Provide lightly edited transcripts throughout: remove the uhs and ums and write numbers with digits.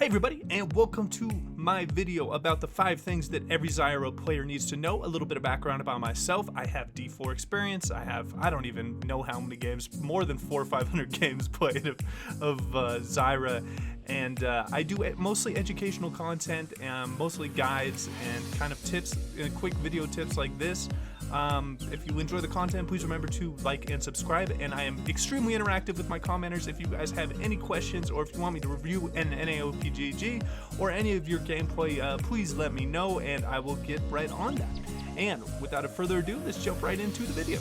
Hey everybody, and welcome to my video about the 5 things that every Zyra player needs to know. A little bit of background about myself. I have D4 experience. I don't even know how many games, more than 400 or 500 games played of Zyra. And I do mostly educational content, mostly guides and kind of tips, quick video tips like this. If you enjoy the content, please remember to like and subscribe, and I am extremely interactive with my commenters. If you guys have any questions, or if you want me to review an NAOPGG or any of your gameplay, please let me know and I will get right on that. And without further ado, let's jump right into the video.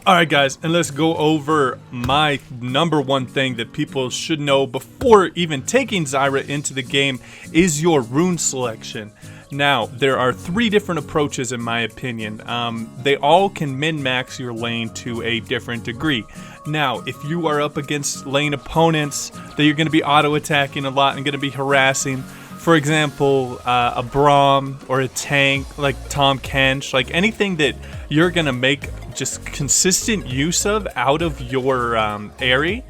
Alright guys, and let's go over my number one thing that people should know before even taking Zyra into the game is your rune selection. Now, there are 3 different approaches in my opinion. They all can min-max your lane to a different degree. Now, if you are up against lane opponents that you're going to be auto-attacking a lot and going to be harassing, for example, a Braum or a tank like Tom Kench, like anything that you're going to make just consistent use of out of your area,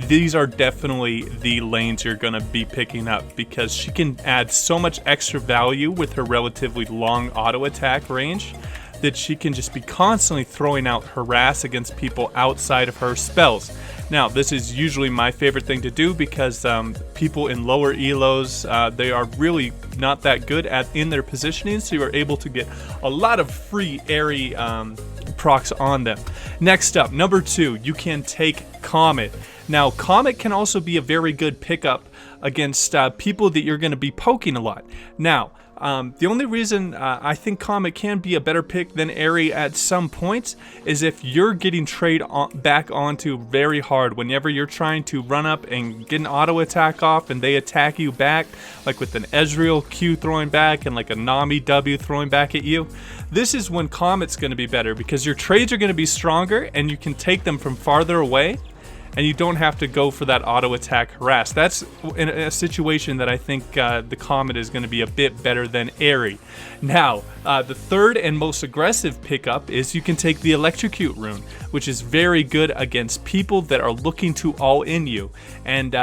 these are definitely the lanes you're going to be picking up, because she can add so much extra value with her relatively long auto attack range that she can just be constantly throwing out harass against people outside of her spells. Now, this is usually my favorite thing to do because people in lower elos, they are really not that good in their positioning, so you're able to get a lot of free area procs on them. Next up, number 2, you can take Comet. Now, Comet can also be a very good pickup against people that you're going to be poking a lot. Now, the only reason I think Comet can be a better pick than Aerie at some points is if you're getting trade back onto very hard. Whenever you're trying to run up and get an auto attack off and they attack you back, like with an Ezreal Q throwing back and like a Nami W throwing back at you, this is when Comet's going to be better, because your trades are going to be stronger and you can take them from farther away, and you don't have to go for that auto attack harass. That's in a situation that I think the Comet is going to be a bit better than Aerie. Now, the third and most aggressive pickup is you can take the Electrocute rune, which is very good against people that are looking to all in you, and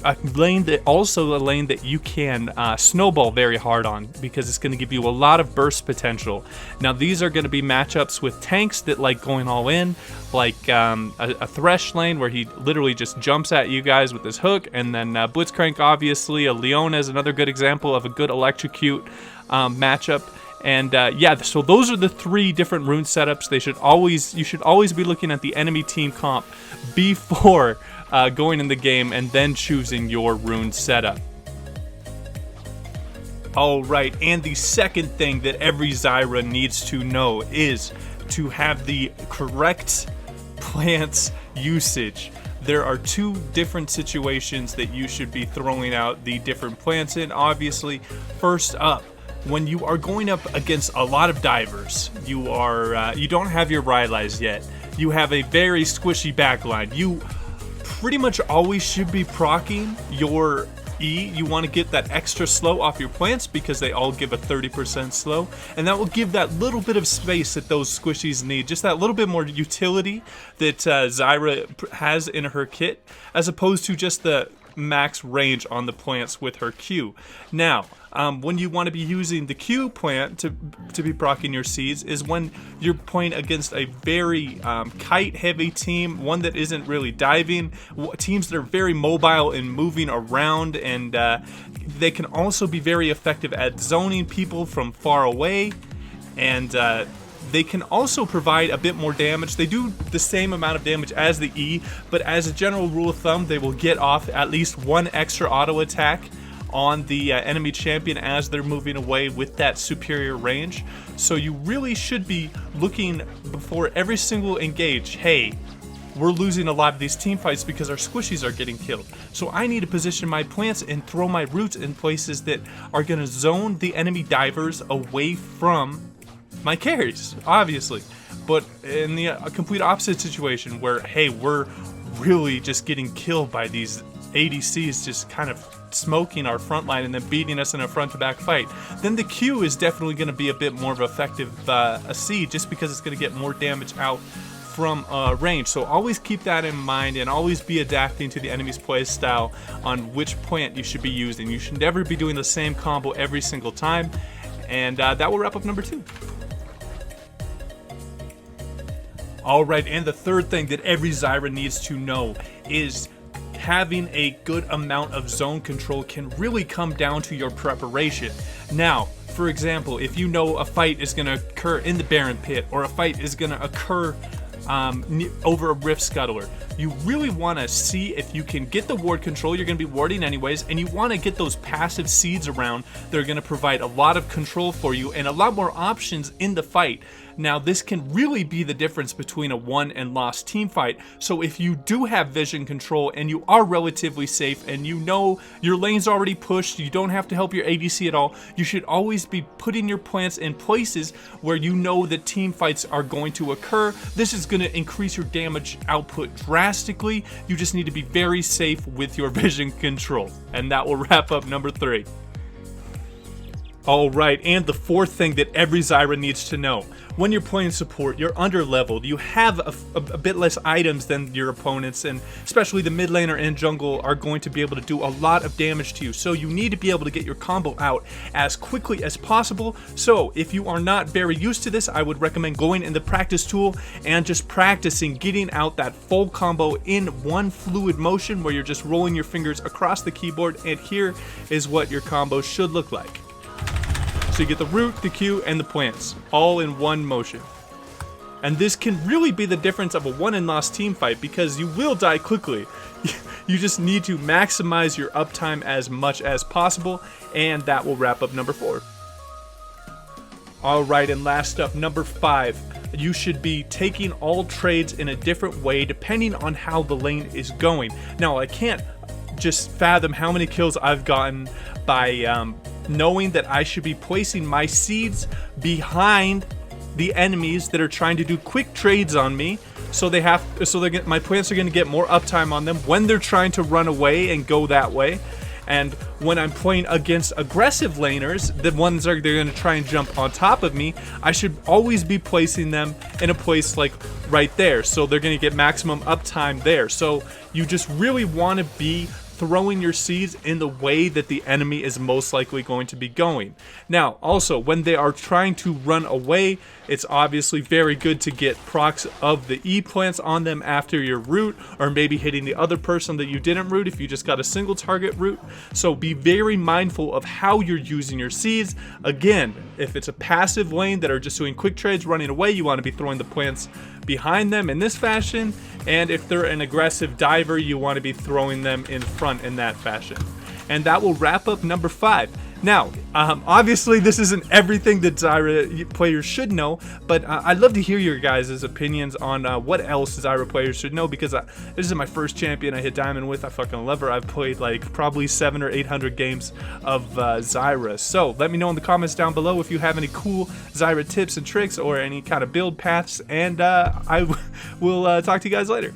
a lane that you can snowball very hard on, because it's going to give you a lot of burst potential. Now, these are going to be matchups with tanks that like going all in, like a Thresh lane where he literally just jumps at you guys with his hook, and then Blitzcrank, obviously. A Leona is another good example of a good Electrocute matchup. And yeah, so those are the 3 different rune setups. You should always be looking at the enemy team comp before going in the game and then choosing your rune setup. Alright, and the second thing that every Zyra needs to know is to have the correct plants usage. There are 2 different situations that you should be throwing out the different plants in. Obviously, first up, when you are going up against a lot of divers, you don't have your Rylai's yet, you have a very squishy backline, you pretty much always should be proccing your E. You want to get that extra slow off your plants because they all give a 30% slow, and that will give that little bit of space that those squishies need, just that little bit more utility that Zyra has in her kit, as opposed to just the max range on the plants with her Q. Now, when you want to be using the Q plant to be proccing your seeds is when you're playing against a very kite heavy team, one that isn't really diving, teams that are very mobile and moving around, and they can also be very effective at zoning people from far away, and they can also provide a bit more damage. They do the same amount of damage as the E, but as a general rule of thumb, they will get off at least 1 extra auto attack on the enemy champion as they're moving away with that superior range. So you really should be looking before every single engage, hey, we're losing a lot of these team fights because our squishies are getting killed. So I need to position my plants and throw my roots in places that are going to zone the enemy divers away from my carries, obviously. But in the complete opposite situation where, hey, we're really just getting killed by these ADCs just kind of smoking our front line and then beating us in a front-to-back fight, then the Q is definitely going to be a bit more of an effective seed, just because it's going to get more damage out from range. So always keep that in mind and always be adapting to the enemy's play style on which plant you should be using. You should never be doing the same combo every single time. And that will wrap up number 2. Alright, and the third thing that every Zyra needs to know is having a good amount of zone control can really come down to your preparation. Now, for example, if you know a fight is going to occur in the Baron Pit, or a fight is going to occur over a Rift Scuttler, you really want to see if you can get the ward control. You're going to be warding anyways, and you want to get those passive seeds around. They're going to provide a lot of control for you and a lot more options in the fight. Now, this can really be the difference between a won and lost team fight. So if you do have vision control and you are relatively safe and you know your lane's already pushed, you don't have to help your ADC at all, you should always be putting your plants in places where you know that team fights are going to occur. This is going to increase your damage output drastically. You just need to be very safe with your vision control. And that will wrap up number 3. Alright, and the fourth thing that every Zyra needs to know. When you're playing support, you're under-leveled, you have a bit less items than your opponents, and especially the mid laner and jungle are going to be able to do a lot of damage to you. So you need to be able to get your combo out as quickly as possible. So if you are not very used to this, I would recommend going in the practice tool and just practicing getting out that full combo in one fluid motion where you're just rolling your fingers across the keyboard, and here is what your combo should look like. So you get the root, the Q, and the plants, all in one motion. And this can really be the difference of a won and lost team fight, because you will die quickly. You just need to maximize your uptime as much as possible, and that will wrap up number 4. Alright, and last up, number 5. You should be taking all trades in a different way depending on how the lane is going. Now, I can't just fathom how many kills I've gotten by knowing that I should be placing my seeds behind the enemies that are trying to do quick trades on me, so my plants are going to get more uptime on them when they're trying to run away and go that way. And when I'm playing against aggressive laners, the ones they're going to try and jump on top of me, I should always be placing them in a place like right there, so they're going to get maximum uptime there. So you just really want to be throwing your seeds in the way that the enemy is most likely going to be going. Now, also, when they are trying to run away, it's obviously very good to get procs of the E plants on them after your root, or maybe hitting the other person that you didn't root if you just got a single target root. So be very mindful of how you're using your seeds. Again, if it's a passive lane that are just doing quick trades running away, you want to be throwing the plants behind them in this fashion, and if they're an aggressive diver, you want to be throwing them in front in that fashion. And that will wrap up number 5. Now, obviously this isn't everything that Zyra players should know, but I'd love to hear your guys' opinions on what else Zyra players should know, because this is my first champion I hit diamond with. I fucking love her. I've played like probably 700 or 800 games of Zyra. So let me know in the comments down below if you have any cool Zyra tips and tricks or any kind of build paths, and I will talk to you guys later.